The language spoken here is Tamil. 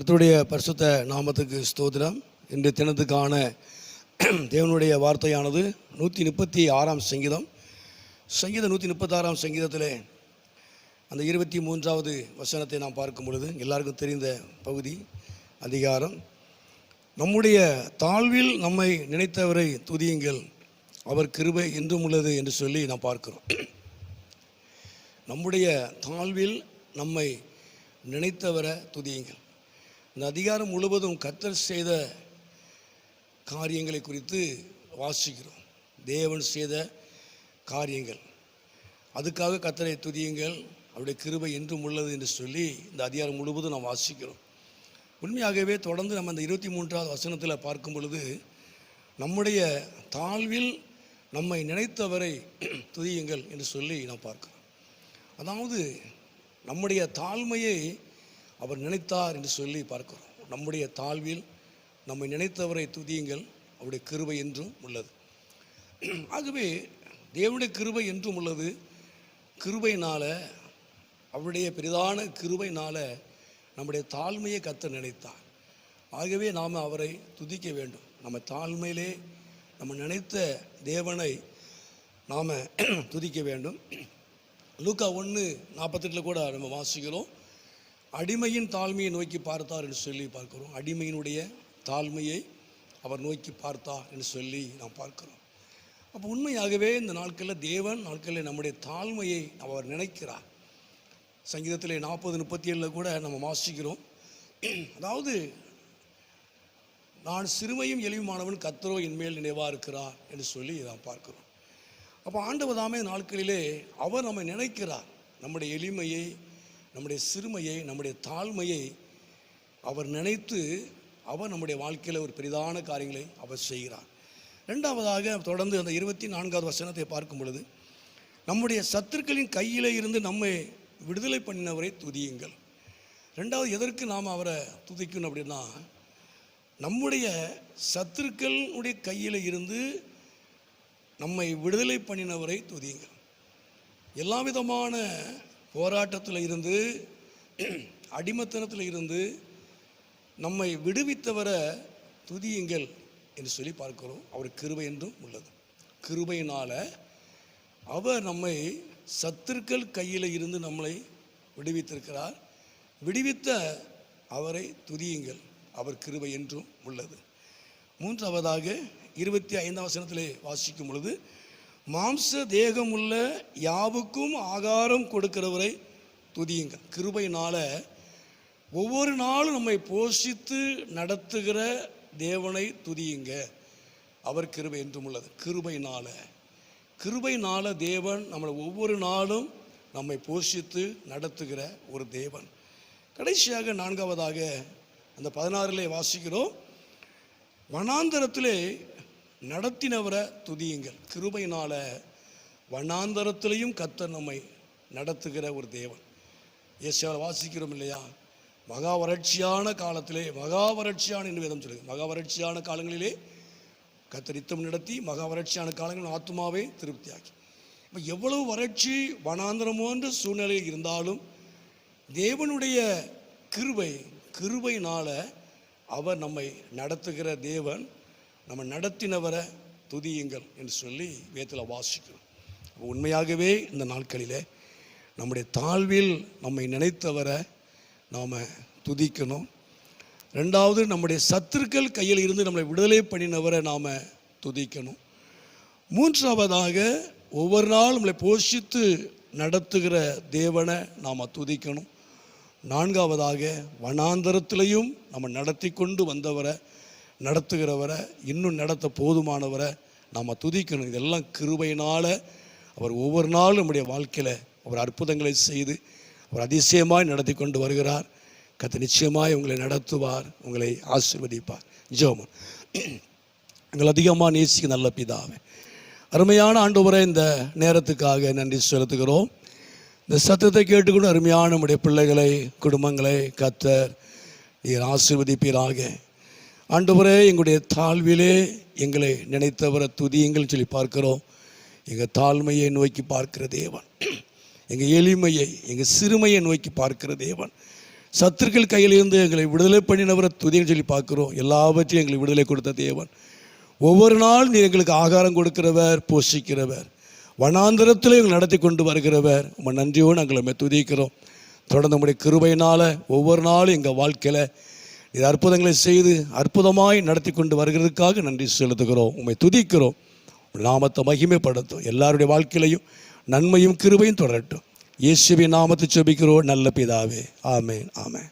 கர்த்தருடைய பரிசுத்த நாமத்துக்கு ஸ்தோத்திரம். இன்று தினத்துக்கான தேவனுடைய வார்த்தையானது 136ஆம் சங்கீதம் 136ஆம் சங்கீதத்திலே அந்த 23வது வசனத்தை நாம் பார்க்கும் பொழுது எல்லாருக்கும் தெரிந்த பகுதி அதிகாரம். நம்முடைய தாழ்வில் நம்மை நினைத்தவரை துதியுங்கள், அவர் கிருபை என்றும் உள்ளது என்று சொல்லி நாம் பார்க்கிறோம். நம்முடைய தாழ்வில் நம்மை நினைத்தவரை துதியுங்கள். இந்த அதிகாரம் முழுவதும் கர்த்தர் செய்த காரியங்களை குறித்து வாசிக்கிறோம். தேவன் செய்த காரியங்கள், அதுக்காக கர்த்தரை துதியுங்கள், அவருடைய கிருபை என்றும் உள்ளது என்று சொல்லி இந்த அதிகாரம் முழுவதும் நாம் வாசிக்கிறோம். உண்மையாகவே தொடர்ந்து நம்ம இந்த 23வது வசனத்தில் பார்க்கும் பொழுது நம்முடைய தாழ்வில் நம்மை நினைத்தவரை துதியுங்கள் என்று சொல்லி நாம் பார்க்கிறோம். அதாவது நம்முடைய தாழ்மையை அவர் நினைத்தார் என்று சொல்லி பார்க்கிறோம். நம்முடைய தாழ்வில் நம்மை நினைத்தவரை துதியுங்கள், அவருடைய கிருபை என்றும் உள்ளது. ஆகவே தேவனுடைய கிருபை என்றும் உள்ளது. கிருபையினால், அவருடைய பெரிதான கிருபையினால் நம்முடைய தாழ்மையை கர்த்தர் நினைத்தார். ஆகவே நாம் அவரை துதிக்க வேண்டும். நம்ம தாழ்மையிலே நம்ம நினைத்த தேவனை நாம் துதிக்க வேண்டும். லூக்கா 1:48 கூட நம்ம வாசிக்கிறோம். அடிமையின் தாழ்மையை நோக்கி பார்த்தார் என்று சொல்லி பார்க்கிறோம். அடிமையினுடைய தாழ்மையை அவர் நோக்கி பார்த்தார் என்று சொல்லி நாம் பார்க்கிறோம். அப்போ உண்மையாகவே இந்த நாட்களில் தேவன் நாட்களில் நம்முடைய தாழ்மையை அவர் நினைக்கிறார். சங்கீதத்திலே 40:37 கூட நம்ம வாசிக்கிறோம். அதாவது நான் சிறுமையும் எளிமையானவன், கர்த்தரோ என்மேல் நினைவாக இருக்கிறார் என்று சொல்லி நாம் பார்க்கிறோம். அப்போ ஆண்டவர் தாமே நாட்களிலே அவர் நம்மை நினைக்கிறார். நம்முடைய எளிமையை, நம்முடைய சிறுமையை, நம்முடைய தாழ்மையை அவர் நினைத்து அவர் நம்முடைய வாழ்க்கையில் ஒரு பெரிதான காரியங்களை அவர் செய்கிறார். ரெண்டாவதாக தொடர்ந்து அந்த 24வது வசனத்தை பார்க்கும் பொழுது நம்முடைய சத்துருக்களின் கையில் இருந்து நம்மை விடுதலை பண்ணினவரை துதியுங்கள். ரெண்டாவது எதற்கு நாம் அவரை துதிக்கணும் அப்படின்னா, நம்முடைய சத்துருக்களுடைய கையில் இருந்து நம்மை விடுதலை பண்ணினவரை துதியுங்கள். எல்லா விதமான போராட்டத்தில் இருந்து, அடிமத்தனத்தில் இருந்து நம்மை விடுவித்தவரை துதியுங்கள் என்று சொல்லி பார்க்கிறோம். அவர் கிருபை என்றும் உள்ளது. கிருபையினால் அவர் நம்மை சத்துருக்கள் கையில் இருந்து நம்மளை விடுவித்திருக்கிறார். விடுவித்த அவரை துதியுங்கள், அவர் கிருபை என்றும் உள்ளது. மூன்றாவதாக 25ஆம் வசனத்திலே வாசிக்கும் பொழுது மாம்ச தேகமுள்ள யாவுக்கும் ஆகாரம் கொடுக்கிறவரை துதியுங்கள். கிருபையினால் ஒவ்வொரு நாளும் நம்மை போஷித்து நடத்துகிற தேவனை துதியுங்க, அவர் கிருபை என்றும் உள்ளது. கிருபையினால் தேவன் நம்மளை ஒவ்வொரு நாளும் நம்மை போஷித்து நடத்துகிற ஒரு தேவன். கடைசியாக 4வதாக அந்த 16 வாசிக்கிறோம். வனாந்தரத்திலே நடத்தினவரை துதியுங்கள். கிருபையினால் வனாந்தரத்திலையும் கர்த்தர் நம்மை நடத்துகிற ஒரு தேவன். ஏசாயாவில் வாசிக்கிறோம் இல்லையா, மகா வறட்சியான காலத்திலே, மகா வறட்சியான என்று வேதம் சொல்லுது, மகா வறட்சியான காலங்களிலே கர்த்தர் யுத்தம் நடத்தி மகா வறட்சியான காலங்களில் ஆத்துமாவை திருப்தியாக்கி. இப்போ எவ்வளவு வறட்சி வனாந்தரமோன்ற சூழ்நிலையில் இருந்தாலும் தேவனுடைய கிருபையினால் அவர் நம்மை நடத்துகிற தேவன். நம்ம நடத்தினவரை துதியுங்கள் என்று சொல்லி வேதத்தில் வாசிக்கிறோம். உண்மையாகவே இந்த நாட்களில் நம்முடைய தாழ்வில் நம்மை நினைத்தவரை நாம் துதிக்கணும். ரெண்டாவது, நம்முடைய சத்துருக்கள் கையில் இருந்து நம்மளை விடுதலை பண்ணினவரை நாம் துதிக்கணும். மூன்றாவதாக, ஒவ்வொரு நாள் நம்மளை போஷித்து நடத்துகிற தேவனை நாம் துதிக்கணும். நான்காவதாக, வனாந்தரத்திலையும் நம்ம நடத்தி கொண்டு வந்தவரை, நடத்துகிறவரை, இன்னும் நடத்த போதுமானவரை நாம் துதிக்கணும். இதெல்லாம் கிருபையினால் அவர் ஒவ்வொரு நாளும் நம்முடைய வாழ்க்கையில் அவர் அற்புதங்களை செய்து அவர் அதிசயமாய் நடத்தி கொண்டு வருகிறார். கர்த்தர் நிச்சயமாய் உங்களை நடத்துவார், உங்களை ஆசீர்வதிப்பார். ஜெபம். எங்களை அதிகமாக நேசிக்க நல்ல பிதாவே, அருமையான ஆண்டவரே, இந்த நேரத்துக்காக நன்றி செலுத்துகிறோம். இந்த சத்தத்தை கேட்டுக்கொண்டு அருமையான நம்முடைய பிள்ளைகளை, குடும்பங்களை கர்த்தர் நீர் ஆசீர்வதிப்பீராக. ஆண்டவரே, எங்களுடைய தாழ்விலே எங்களை நினைத்தவரை துதியுங்கள் சொல்லி பார்க்கிறோம். எங்கள் தாழ்மையை நோக்கி பார்க்கிற தேவன், எங்கள் எளிமையை, எங்கள் சிறுமையை நோக்கி பார்க்கிற தேவன், சத்துருக்கள் கையிலிருந்து எங்களை விடுதலை பண்ணினவரை துதின்னு சொல்லி பார்க்குறோம். எல்லாவற்றையும் எங்களுக்கு விடுதலை கொடுத்த தேவன். ஒவ்வொரு நாள் நீ எங்களுக்கு ஆகாரம் கொடுக்கிறவர், போஷிக்கிறவர், வனாந்திரத்தில் எங்களை நடத்தி கொண்டு வருகிறவர். உங்கள் நன்றியோடு நாங்கள் துதிக்கிறோம். தொடர்ந்து நம்முடைய கிருபையினால் ஒவ்வொரு நாளும் எங்கள் வாழ்க்கையில் இது அற்புதங்களை செய்து அற்புதமாய் நடத்தி கொண்டு வருகிறதுக்காக நன்றி செலுத்துகிறோம். உம்மை துதிக்கிறோம். நாமத்தை மகிமைப்படுத்தும். எல்லாருடைய வாழ்க்கையிலையும் நன்மையும் கிருபையும் தொடரட்டும். இயேசுவின் நாமத்தை ஜெபிக்கிறோம் நல்ல பிதாவே. ஆமென், ஆமென்.